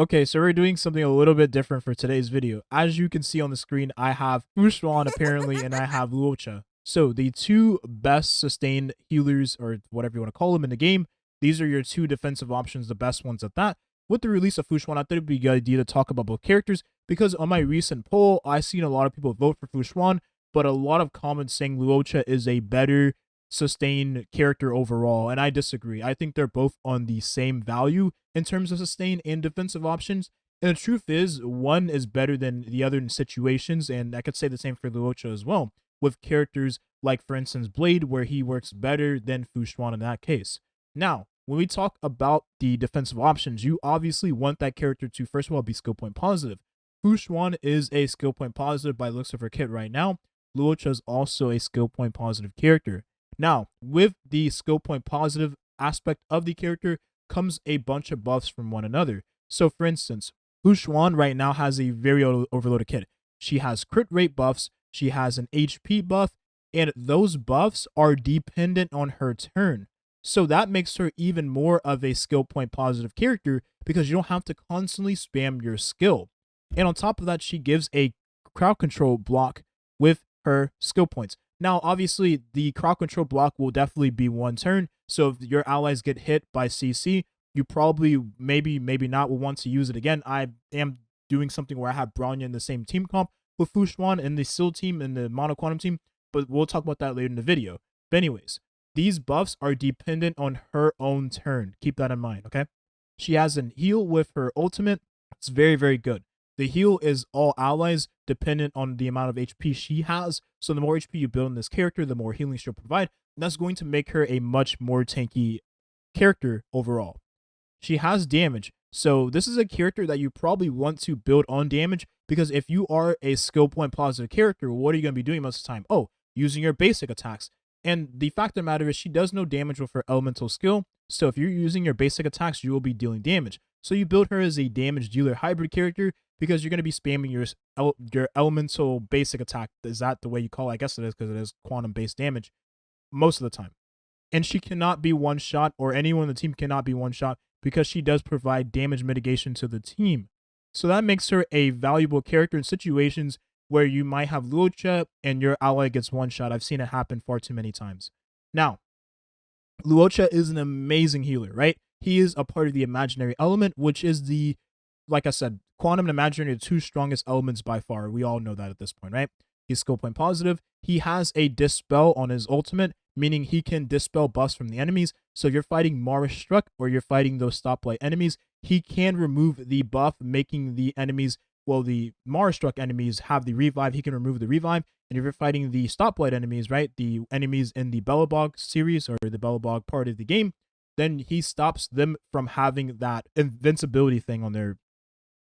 Okay, so we're doing something a little bit different for today's video. As you can see on the screen, I have Fu Xuan apparently, and I have Luocha. So the two best sustained healers, or whatever you want to call them in the game, these are your two defensive options, the best ones at that. With the release of Fu Xuan, I thought it'd be a good idea to talk about both characters, because on my recent poll, I've seen a lot of people vote for Fu Xuan, but a lot of comments saying Luocha is a better sustained character overall, and I disagree. I think they're both on the same value in terms of sustain and defensive options. And the truth is, one is better than the other in situations, and I could say the same for Luocha as well, with characters like, for instance, Blade, where he works better than Fu Xuan in that case. Now, when we talk about the defensive options, you obviously want that character to, first of all, be skill point positive. Fu Xuan is a skill point positive by the looks of her kit right now. Luocha is also a skill point positive character. Now, with the skill point positive aspect of the character comes a bunch of buffs from one another. So, for instance, Fu Xuan right now has a very overloaded kit. She has crit rate buffs, she has an HP buff, and those buffs are dependent on her turn. So that makes her even more of a skill point positive character because you don't have to constantly spam your skill. And on top of that, she gives a crowd control block with her skill points. Now, obviously, the crowd control block will definitely be one turn. So if your allies get hit by CC, you probably, maybe not, will want to use it again. I am doing something where I have Bronya in the same team comp with Fu Xuan in the Seal team and the Mono Quantum team, but we'll talk about that later in the video. But anyways, these buffs are dependent on her own turn. Keep that in mind, okay? She has an heal with her ultimate. It's very, very good. The heal is all allies dependent on the amount of HP she has. So the more HP you build in this character, the more healing she'll provide. And that's going to make her a much more tanky character overall. She has damage. So this is a character that you probably want to build on damage, because if you are a skill point positive character, what are you going to be doing most of the time? Oh, using your basic attacks. And the fact of the matter is, she does no damage with her elemental skill. So if you're using your basic attacks, you will be dealing damage. So you build her as a damage dealer hybrid character, because you're going to be spamming your elemental basic attack. Is that the way you call it? I guess it is, because it is quantum based damage most of the time. And she cannot be one shot, or anyone on the team cannot be one shot, because she does provide damage mitigation to the team. So that makes her a valuable character in situations where you might have Luocha and your ally gets one shot. I've seen it happen far too many times. Now, Luocha is an amazing healer, right? He is a part of the imaginary element, which is the, like I said, quantum and imaginary are the two strongest elements by far. We all know that at this point, right? He's skill point positive. He has a dispel on his ultimate, meaning he can dispel buffs from the enemies. So if you're fighting Mara Struck or you're fighting those stoplight enemies, he can remove the buff, making the enemies, well, the Mara Struck enemies have the revive. He can remove the revive. And if you're fighting the stoplight enemies, right, the enemies in the Belobog series or the Belobog part of the game, then he stops them from having that invincibility thing on their,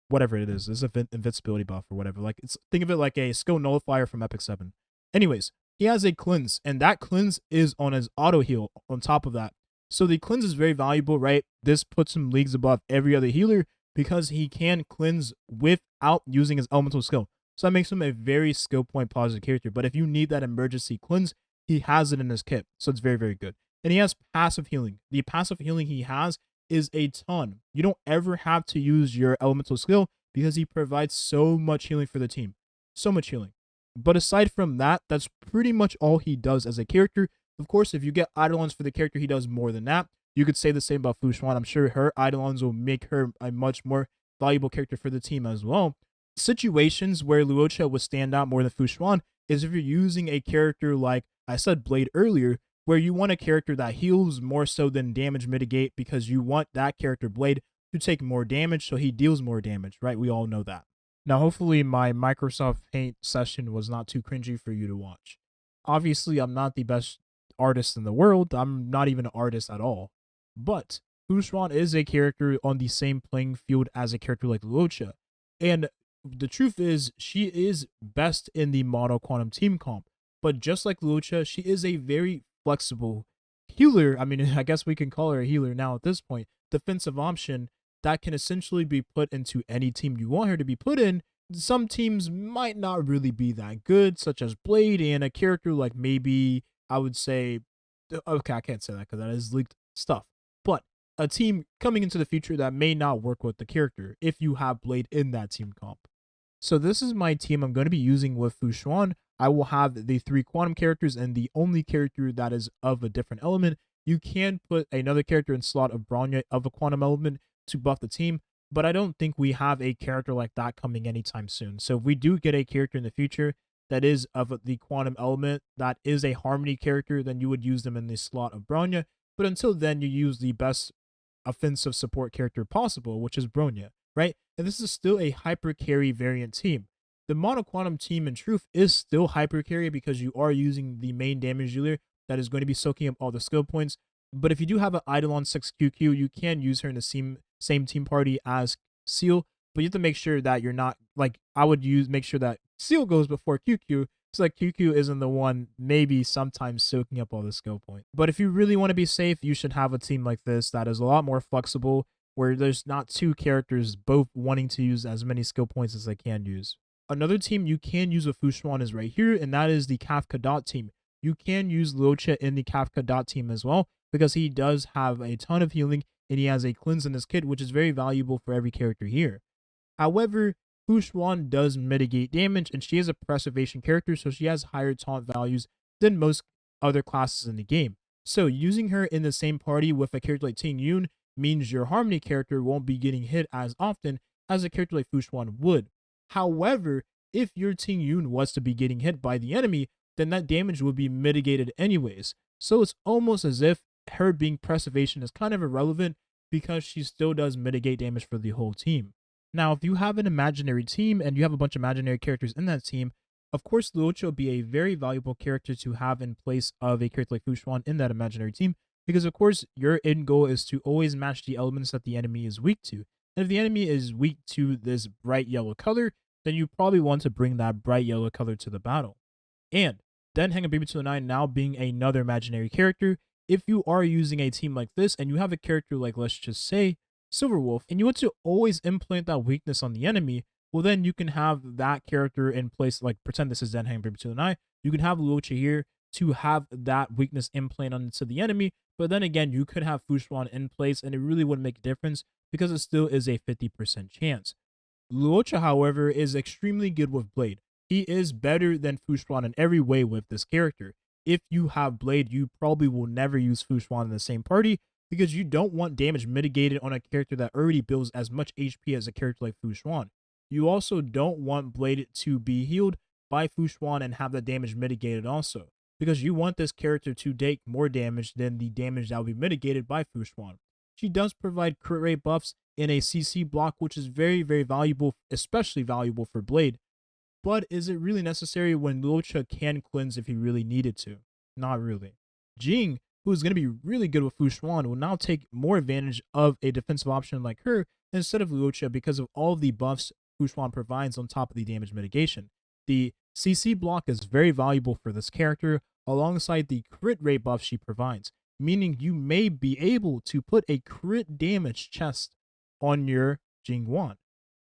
whatever it is. It's an invincibility buff or whatever. Like, it's, think of it like a skill nullifier from Epic 7. Anyways, he has a cleanse, and that cleanse is on his auto heal on top of that. So the cleanse is very valuable, right? This puts him leagues above every other healer because he can cleanse without using his elemental skill. So that makes him a very skill point positive character. But if you need that emergency cleanse, he has it in his kit. So it's very, very good. And he has passive healing. The passive healing he has is a ton. You don't ever have to use your elemental skill because he provides so much healing for the team. So much healing. But aside from that, that's pretty much all he does as a character. Of course, if you get Eidolons for the character, he does more than that. You could say the same about Fu Xuan. I'm sure her Eidolons will make her a much more valuable character for the team as well. Situations where Luocha would stand out more than Fu Xuan is if you're using a character like I said, Blade earlier, where you want a character that heals more so than damage mitigate, because you want that character Blade to take more damage so he deals more damage, right? We all know that. Now, hopefully my Microsoft Paint session was not too cringy for you to watch. Obviously, I'm not the best artist in the world. I'm not even an artist at all. But Fu Xuan is a character on the same playing field as a character like Luocha. And the truth is, she is best in the Mono Quantum team comp. But just like Luocha, she is a very flexible healer. I mean, I guess we can call her a healer now at this point. Defensive option that can essentially be put into any team you want her to be put in. Some teams might not really be that good, such as Blade, and a character like, maybe I would say, okay, I can't say that because that is leaked stuff. But a team coming into the future that may not work with the character if you have Blade in that team comp. So this is my team I'm going to be using with Fu Xuan. I will have the 3 quantum characters and the only character that is of a different element. You can put another character in slot of Bronya of a quantum element to buff the team, but I don't think we have a character like that coming anytime soon. So if we do get a character in the future that is of the quantum element, that is a harmony character, then you would use them in the slot of Bronya. But until then, you use the best offensive support character possible, which is Bronya, right? And this is still a hyper carry variant team. The mono quantum team in truth is still hyper carry because you are using the main damage dealer that is going to be soaking up all the skill points. But if you do have an Eidolon 6QQ, you can use her in the same team party as Seal, but you have to make sure that you're not, like, I would make sure that Seal goes before QQ, so that QQ isn't the one maybe sometimes soaking up all the skill point. But if you really want to be safe, you should have a team like this that is a lot more flexible, where there's not 2 characters both wanting to use as many skill points as they can use. Another team you can use with Fu Xuan is right here, and that is the Kafka Dot team. You can use Luocha in the Kafka Dot team as well, because he does have a ton of healing, and he has a cleanse in his kit, which is very valuable for every character here. However, Fu Xuan does mitigate damage, and she is a preservation character, so she has higher taunt values than most other classes in the game. So using her in the same party with a character like Ting Yun means your Harmony character won't be getting hit as often as a character like Fu Xuan would. However, if your Ting Yun was to be getting hit by the enemy, then that damage would be mitigated anyways. So it's almost as if her being preservation is kind of irrelevant because she still does mitigate damage for the whole team. Now, if you have an imaginary team and you have a bunch of imaginary characters in that team, of course, Luocha will be a very valuable character to have in place of a character like Fu Xuan in that imaginary team, because of course, your end goal is to always match the elements that the enemy is weak to. And if the enemy is weak to this bright yellow color, then you probably want to bring that bright yellow color to the battle. And then Hang a Baby to the 9 now being another imaginary character, if you are using a team like this and you have a character like, let's just say, Silverwolf, and you want to always implant that weakness on the enemy, well, then you can have that character in place, like pretend this is Den Hang Baby to the 9. You can have Luocha here to have that weakness implant onto the enemy, but then again, you could have Fu Xuan in place and it really wouldn't make a difference because it still is a 50% chance. Luocha, however, is extremely good with Blade. He is better than Fu Xuan in every way with this character. If you have Blade, you probably will never use Fu Xuan in the same party because you don't want damage mitigated on a character that already builds as much HP as a character like Fu Xuan. You also don't want Blade to be healed by Fu Xuan and have that damage mitigated also, because you want this character to take more damage than the damage that will be mitigated by Fu Xuan. She does provide crit rate buffs in a CC block, which is very, very valuable, especially valuable for Blade. But is it really necessary when Luocha can cleanse if he really needed to? Not really. Jing, who is going to be really good with Fu Xuan, will now take more advantage of a defensive option like her instead of Luocha because of all of the buffs Fu Xuan provides on top of the damage mitigation. The CC block is very valuable for this character alongside the crit rate buff she provides, meaning you may be able to put a crit damage chest on your Jingwan.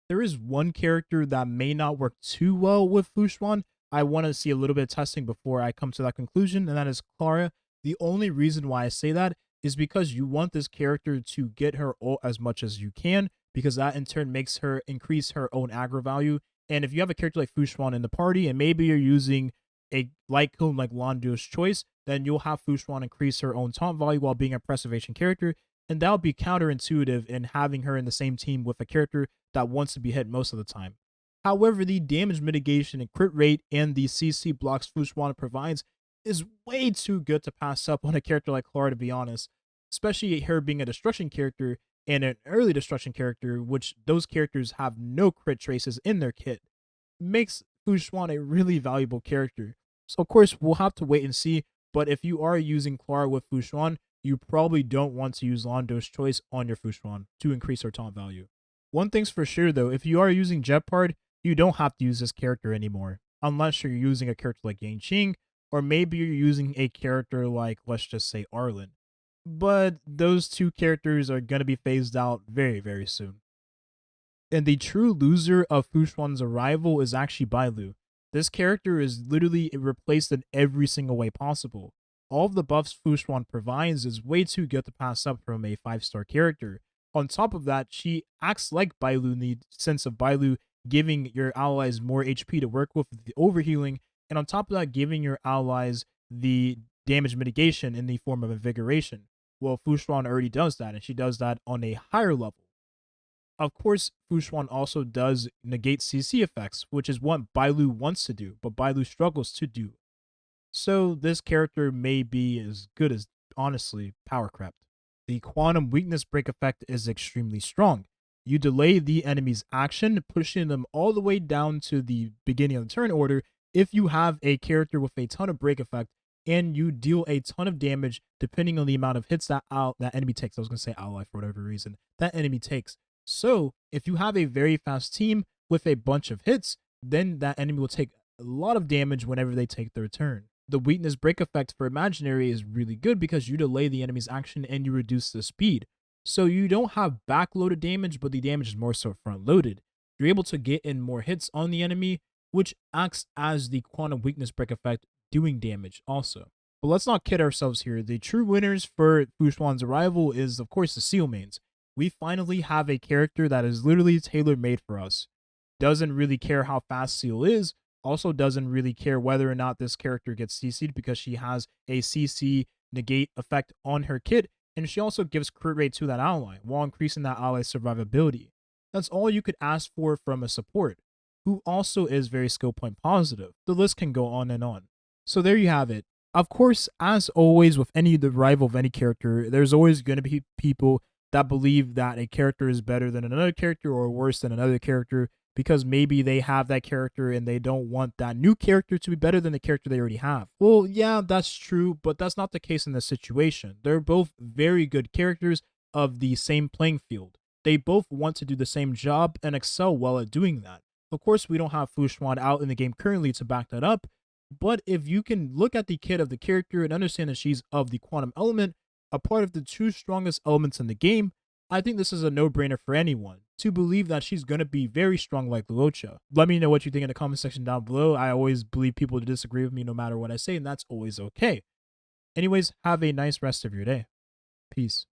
There is one character that may not work too well with Fu Xuan. I want to see a little bit of testing before I come to that conclusion, and that is Clara. The only reason why I say that is because you want this character to get her ult as much as you can, because that in turn makes her increase her own aggro value. And if you have a character like Fu Xuan in the party, and maybe you're using a light cone like Landu's Choice, then you'll have Fu Xuan increase her own taunt value while being a preservation character, and that would be counterintuitive in having her in the same team with a character that wants to be hit most of the time. However, the damage mitigation and crit rate and the CC blocks Fu Xuan provides is way too good to pass up on a character like Clara, to be honest. Especially her being a destruction character and an early destruction character, which those characters have no crit traces in their kit, makes Fu Xuan a really valuable character. So of course, we'll have to wait and see, but if you are using Clara with Fu Xuan, you probably don't want to use Landu's Choice on your Fu Xuan to increase her taunt value. One thing's for sure though, if you are using Jetpard, you don't have to use this character anymore, unless you're using a character like Yang Qing, or maybe you're using a character like, let's just say, Arlen. But those two characters are going to be phased out very, very soon. And the true loser of Fu Xuan's arrival is actually Bailu. This character is literally replaced in every single way possible. all of the buffs Fu Xuan provides is way too good to pass up from a 5-star character. On top of that, she acts like Bailu in the sense of Bailu giving your allies more HP to work with the overhealing, and on top of that, giving your allies the damage mitigation in the form of invigoration. Well, Fu Xuan already does that, and she does that on a higher level. Of course, Fu Xuan also does negate CC effects, which is what Bailu wants to do, but Bailu struggles to do. So this character may be as good as, honestly, power crept. The quantum weakness break effect is extremely strong. You delay the enemy's action, pushing them all the way down to the beginning of the turn order if you have a character with a ton of break effect and you deal a ton of damage depending on the amount of hits that enemy takes. I was going to say ally for whatever reason. That enemy takes. So if you have a very fast team with a bunch of hits, then that enemy will take a lot of damage whenever they take their turn. The weakness break effect for imaginary is really good because you delay the enemy's action and you reduce the speed. So you don't have backloaded damage, but the damage is more so front loaded. You're able to get in more hits on the enemy, which acts as the quantum weakness break effect doing damage also. But let's not kid ourselves here. The true winners for Fu Xuan's arrival is, of course, the Seal mains. We finally have a character that is literally tailor-made for us. Doesn't really care how fast Seal is, also doesn't really care whether or not this character gets CC'd because she has a CC negate effect on her kit, and she also gives crit rate to that ally while increasing that ally's survivability. That's all you could ask for from a support, who also is very skill point positive. The list can go on and on. So there you have it. Of course, as always with the rival of any character, there's always going to be people that believe that a character is better than another character or worse than another character because maybe they have that character and they don't want that new character to be better than the character they already have. Well, yeah, that's true, but that's not the case in this situation. They're both very good characters of the same playing field. They both want to do the same job and excel well at doing that. Of course, we don't have Fu Xuan out in the game currently to back that up, but if you can look at the kit of the character and understand that she's of the quantum element, a part of the two strongest elements in the game, I think this is a no-brainer for anyone to believe that she's going to be very strong like Luocha. Let me know what you think in the comment section down below. I always believe people to disagree with me no matter what I say, and that's always okay. Anyways, have a nice rest of your day. Peace.